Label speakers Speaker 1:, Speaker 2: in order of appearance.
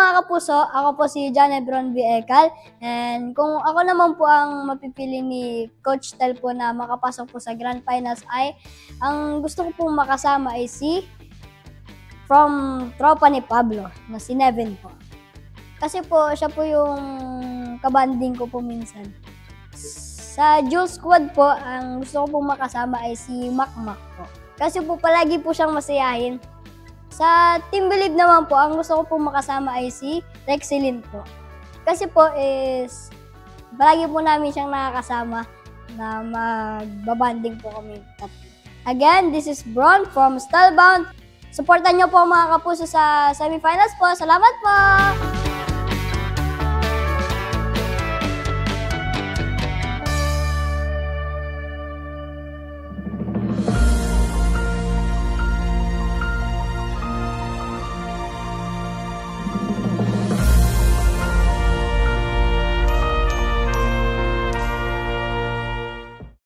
Speaker 1: mga kapuso, ako po si John Ebron V. Ekal. And kung ako naman po ang mapipili ni Coach Tel po na makapasok po sa Grand Finals ay, ang gusto ko pong makasama ay si from tropa ni Pablo, na si Nevin po. Kasi po, siya po yung kabanding ko po minsan. Sa Jules Squad po, ang gusto ko pong makasama ay si Makmak po. Kasi po palagi po siyang masayahin. Sa Team Believe naman po, ang gusto ko pong makasama ay si Rexilin po. Kasi po is, palagi po namin siyang nakakasama na magbabanding po kami tatlo. Again, this is Bron from Stylebound. Supportan niyo po mga kapuso sa semifinals po. Salamat po!